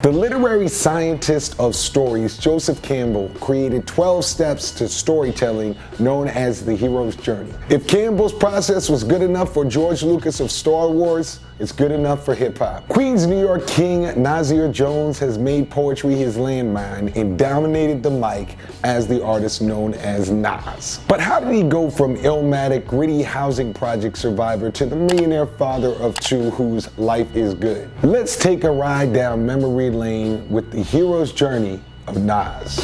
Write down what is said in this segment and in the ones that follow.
The literary scientist of stories, Joseph Campbell, created 12 steps to storytelling known as the hero's journey. If Campbell's process was good enough for George Lucas of Star Wars, it's good enough for hip-hop. Queens, New York king Nasir Jones has made poetry his landmine and dominated the mic as the artist known as Nas. But how did he go from Illmatic, gritty housing project survivor to the millionaire father of two whose life is good? Let's take a ride down memory lane with the hero's journey of Nas.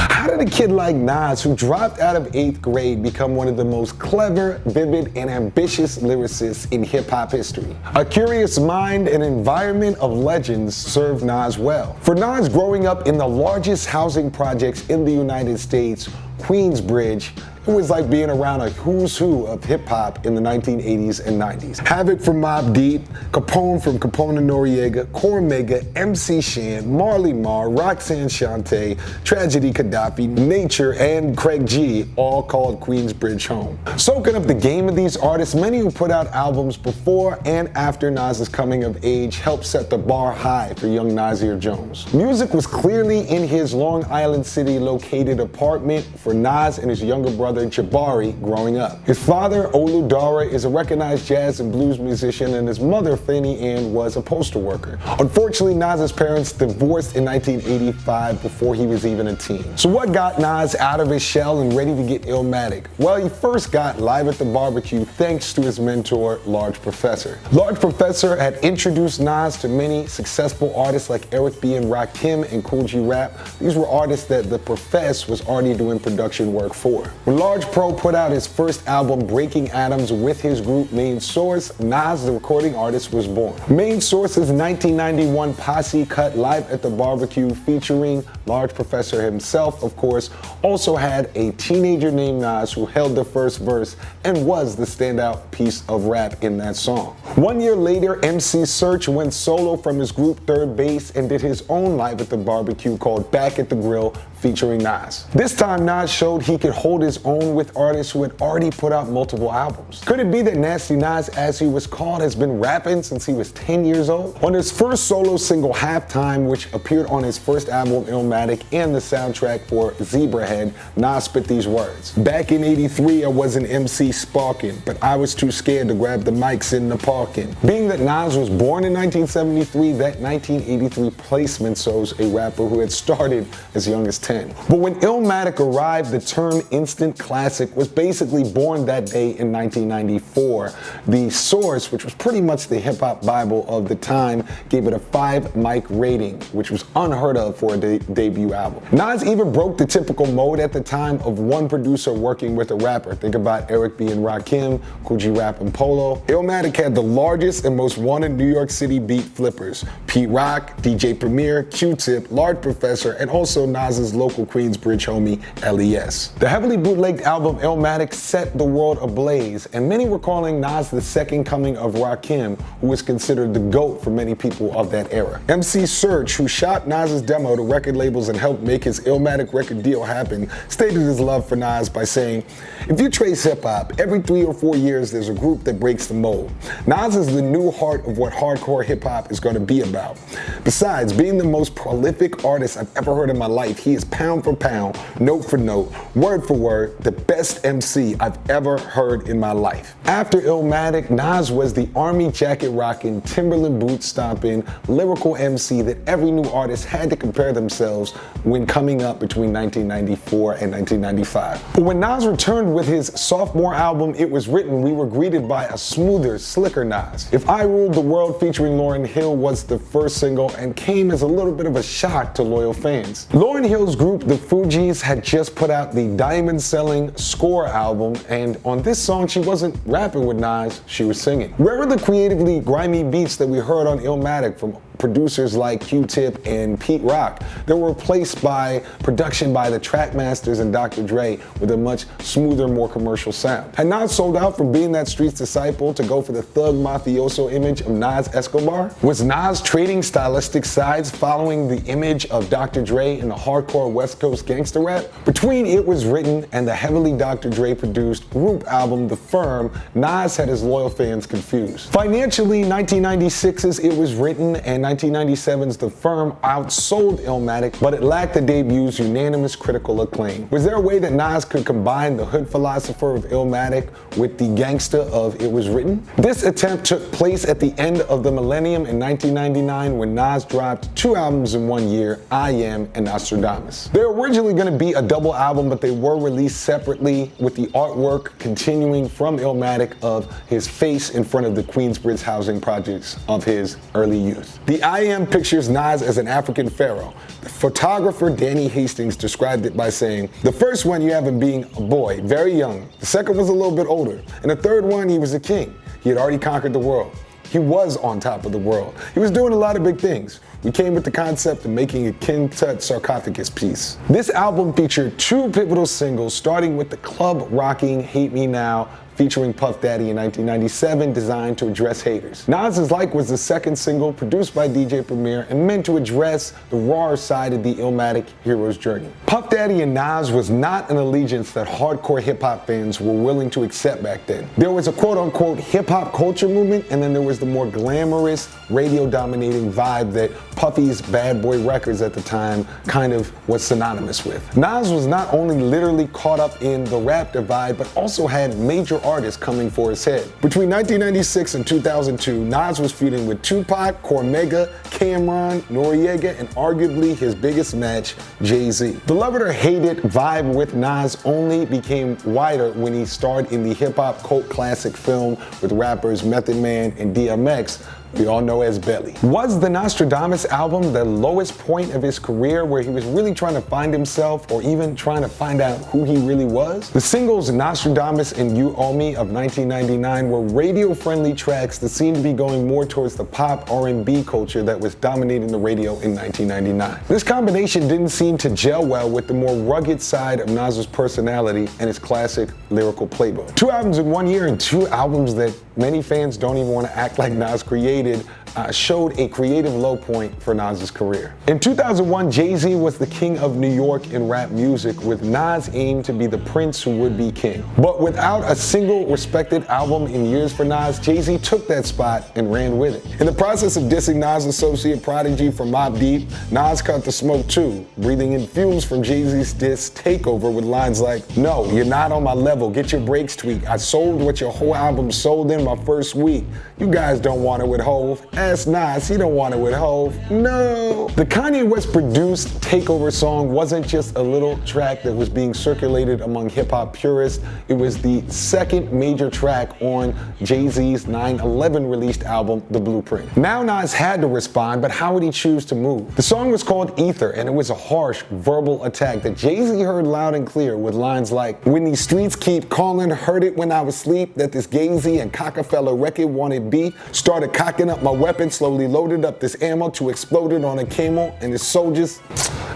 How did a kid like Nas, who dropped out of 8th grade, become one of the most clever, vivid, and ambitious lyricists in hip-hop history? A curious mind and environment of legends served Nas well. For Nas, growing up in the largest housing projects in the United States, Queensbridge, it was like being around a who's who of hip-hop in the 1980s and 90s. Havoc from Mobb Deep, Capone from Capone and Noriega, Cormega, MC Shan, Marley Marr, Roxanne Shante, Tragedy Gaddafi, Nature, and Craig G all called Queensbridge home. Soaking up the game of these artists, many who put out albums before and after Nas's coming of age helped set the bar high for young Nasir Jones. Music was clearly in his Long Island City located apartment for Nas and his younger brother Jabari growing up. His father, Oludara, is a recognized jazz and blues musician, and his mother, Fanny Ann, was a postal worker. Unfortunately, Nas's parents divorced in 1985 before he was even a teen. So what got Nas out of his shell and ready to get Illmatic? Well, he first got Live at the Barbecue thanks to his mentor, Large Professor. Large Professor had introduced Nas to many successful artists like Eric B. and Rakim and Kool G Rap. These were artists that the Profess was already doing production work for. When Large Pro put out his first album, Breaking Atoms, with his group Main Source, Nas, the recording artist, was born. Main Source's 1991 posse cut Live at the Barbecue, featuring Large Professor himself, of course, also had a teenager named Nas who held the first verse and was the standout piece of rap in that song. 1 year later, MC Search went solo from his group Third Base and did his own Live at the Barbecue called Back at the Grill, featuring Nas. This time, Nas showed he could hold his own with artists who had already put out multiple albums. Could it be that Nasty Nas, as he was called, has been rapping since he was 10 years old? On his first solo single, Halftime, which appeared on his first album, Illmatic, and the soundtrack for Zebrahead, Nas spit these words. Back in '83, I was an MC sparking, but I was too scared to grab the mics in the parking. Being that Nas was born in 1973, that 1983 placement shows a rapper who had started as young as 10. But when Illmatic arrived, the term instant classic was basically born that day in 1994. The Source, which was pretty much the hip-hop Bible of the time, gave it a 5 mic rating, which was unheard of for a debut album. Nas even broke the typical mode at the time of one producer working with a rapper. Think about Eric B. and Rakim, Kool G Rap and Polo. Illmatic had the largest and most wanted New York City beat flippers: Pete Rock, DJ Premier, Q-Tip, Large Professor, and also Nas's local Queensbridge homie, LES. The heavily bootlegged album Illmatic set the world ablaze, and many were calling Nas the second coming of Rakim, who was considered the GOAT for many people of that era. MC Search, who shot Nas's demo to record labels and helped make his Illmatic record deal happen, stated his love for Nas by saying, "If you trace hip-hop, every 3 or 4 years there's a group that breaks the mold. Nas is the new heart of what hardcore hip-hop is going to be about. Besides, being the most prolific artist I've ever heard in my life, he is pound for pound, note for note, word for word, the best MC I've ever heard in my life." After Illmatic, Nas was the army jacket rocking, Timberland boot stomping, lyrical MC that every new artist had to compare themselves when coming up between 1994 and 1995. But when Nas returned with his sophomore album, It Was Written, we were greeted by a smoother, slicker Nas. If I Ruled the World featuring Lauryn Hill was the first single and came as a little bit of a shock to loyal fans. Lauryn Hill's group, the Fugees, had just put out the diamond-selling Score album, and on this song, she wasn't rapping with Nas, she was singing. Where were the creatively grimy beats that we heard on Illmatic from producers like Q-Tip and Pete Rock that were replaced by production by the Trackmasters and Dr. Dre with a much smoother, more commercial sound. Had Nas sold out from being that street's disciple to go for the thug mafioso image of Nas Escobar? Was Nas trading stylistic sides following the image of Dr. Dre in the hardcore West Coast gangster rap? Between It Was Written and the heavily Dr. Dre produced group album The Firm, Nas had his loyal fans confused. Financially, 1996's It Was Written and 1997's The Firm outsold Illmatic, but it lacked the debut's unanimous critical acclaim. Was there a way that Nas could combine the hood philosopher of Illmatic with the gangsta of It Was Written? This attempt took place at the end of the millennium in 1999 when Nas dropped 2 albums in 1 year, I Am and Nostradamus. They were originally going to be a double album, but they were released separately with the artwork continuing from Illmatic of his face in front of the Queenbridge housing projects of his early youth. The I Am pictures Nas as an African pharaoh. The photographer Danny Hastings described it by saying, "The first one you have him being a boy, very young. The second was a little bit older. And the third one, he was a king. He had already conquered the world. He was on top of the world. He was doing a lot of big things. We came with the concept of making a King Tut sarcophagus piece." This album featured 2 pivotal singles, starting with the club-rocking Hate Me Now, featuring Puff Daddy in 1997, designed to address haters. Nas Is Like was the second single, produced by DJ Premier and meant to address the rawer side of the Illmatic hero's journey. Puff Daddy and Nas was not an allegiance that hardcore hip-hop fans were willing to accept back then. There was a quote-unquote hip-hop culture movement, and then there was the more glamorous, radio-dominating vibe that Puffy's Bad Boy Records at the time kind of was synonymous with. Nas was not only literally caught up in the rap divide, but also had major artists coming for his head. Between 1996 and 2002, Nas was feuding with Tupac, Cormega, Cameron, Noriega, and arguably his biggest match, Jay-Z. The love it or hate it vibe with Nas only became wider when he starred in the hip-hop cult classic film with rappers Method Man and DMX, we all know as Belly. Was the Nostradamus album the lowest point of his career where he was really trying to find himself or even trying to find out who he really was? The singles Nostradamus and You Owe Me of 1999 were radio-friendly tracks that seemed to be going more towards the pop R&B culture that was dominating the radio in 1999. This combination didn't seem to gel well with the more rugged side of Nas's personality and his classic lyrical playbook. 2 albums in 1 year and 2 albums that many fans don't even want to act like Nas created showed a creative low point for Nas's career. In 2001, Jay-Z was the king of New York in rap music, with Nas aimed to be the prince who would be king. But without a single respected album in years for Nas, Jay-Z took that spot and ran with it. In the process of dissing Nas' associate Prodigy from Mobb Deep, Nas cut the smoke too, breathing in fumes from Jay-Z's diss Takeover with lines like, "No, you're not on my level, get your brakes tweaked. I sold what your whole album sold in my first week. You guys don't want it with Hov. Ask Nas, he don't want it with Hov. No." The Kanye West produced Takeover song wasn't just a little track that was being circulated among hip-hop purists. It was the second major track on Jay-Z's 9/11 released album, The Blueprint. Now Nas had to respond, but how would he choose to move? The song was called Ether, and it was a harsh verbal attack that Jay-Z heard loud and clear with lines like, "When these streets keep calling, heard it when I was asleep, that this Gazy and Cockefeller record wanted beat, started cocking up my weapon, slowly loaded up this ammo to explode it on a camel, and his soldiers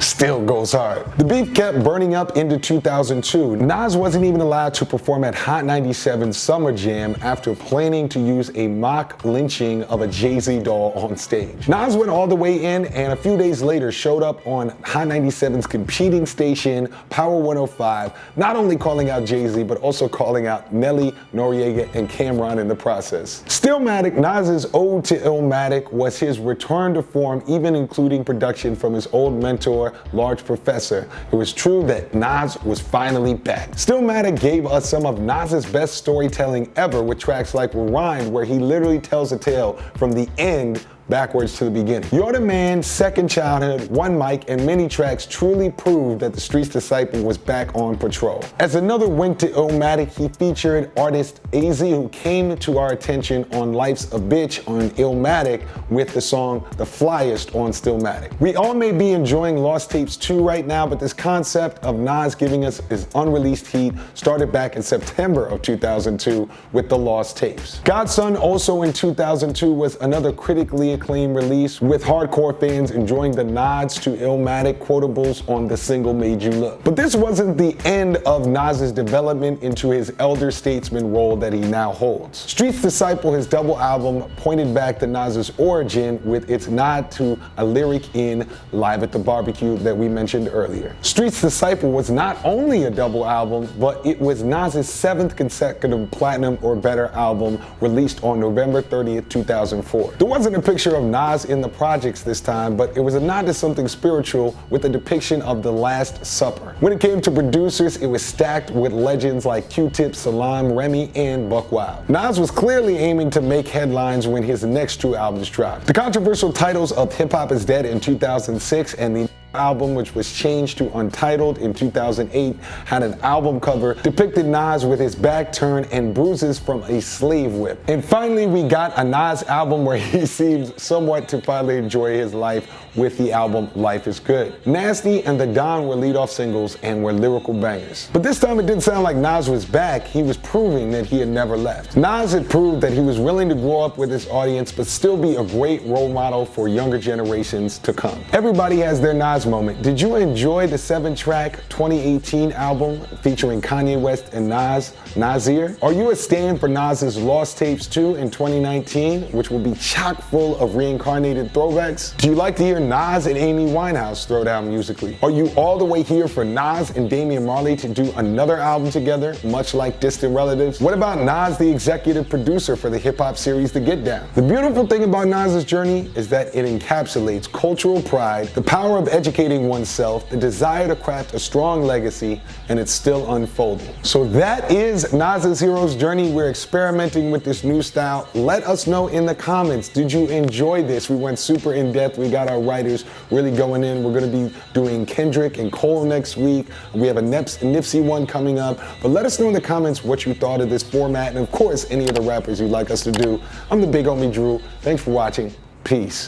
still goes hard." The beef kept burning up into 2002. Nas wasn't even allowed to perform at Hot 97 Summer Jam after planning to use a mock lynching of a Jay-Z doll on stage. Nas went all the way in, and a few days later showed up on Hot 97's competing station, Power 105, not only calling out Jay-Z, but also calling out Nelly, Noriega, and Cameron in the process. Stillmatic, Nas's ode to Illmatic, was his return to form, even including production from his old mentor, Large Professor. It was true that Nas was finally back. Stillmatic gave us some of Nas's best storytelling ever with tracks like Rewind, where he literally tells a tale from the end backwards to the beginning. You're the Man, Second Childhood, One Mic, and many tracks truly proved that the Street's Disciple was back on patrol. As another wink to Illmatic, he featured artist AZ, who came to our attention on Life's a Bitch on Illmatic with the song The Flyest on Stillmatic. We all may be enjoying Lost Tapes 2 right now, but this concept of Nas giving us his unreleased heat started back in September of 2002 with the Lost Tapes. Godson, also in 2002, was another critically acclaimed release, with hardcore fans enjoying the nods to Illmatic quotables on The Single Made You Look. But this wasn't the end of Nas's development into his elder statesman role that he now holds. Street's Disciple, his double album, pointed back to Nas's origin with its nod to a lyric in Live at the Barbecue that we mentioned earlier. Street's Disciple was not only a double album, but it was Nas's 7th consecutive platinum or better album, released on November 30th, 2004. There wasn't a picture of Nas in the projects this time, but it was a nod to something spiritual with a depiction of the Last Supper. When it came to producers, it was stacked with legends like Q-Tip, Salam, Remy, and Buck Wild. Nas was clearly aiming to make headlines when his next two albums dropped. The controversial titles of Hip Hop Is Dead in 2006 and the album, which was changed to Untitled in 2008, had an album cover depicted Nas with his back turned and bruises from a slave whip. And finally, we got a Nas album where he seems somewhat to finally enjoy his life with the album Life Is Good. Nasty and The Don were lead-off singles and were lyrical bangers. But this time it didn't sound like Nas was back, he was proving that he had never left. Nas had proved that he was willing to grow up with his audience but still be a great role model for younger generations to come. Everybody has their Nas moment. Did you enjoy the 7-track 2018 album featuring Kanye West and Nasir? Are you a stan for Nas's Lost Tapes 2 in 2019, which will be chock full of reincarnated throwbacks? Do you like to hear Nas and Amy Winehouse throw down musically? Are you all the way here for Nas and Damian Marley to do another album together, much like Distant Relatives? What about Nas, the executive producer for the hip-hop series The Get Down? The beautiful thing about Nas's journey is that it encapsulates cultural pride, the power of educating oneself, the desire to craft a strong legacy, and it's still unfolding. So that is Nas's hero's journey. We're experimenting with this new style. Let us know in the comments, did you enjoy this? We went super in depth. We got our writers really going in. We're going to be doing Kendrick and Cole next week. We have a Nipsey one coming up. But let us know in the comments what you thought of this format, and of course, any of the rappers you'd like us to do. I'm the Big Homie Drew. Thanks for watching. Peace.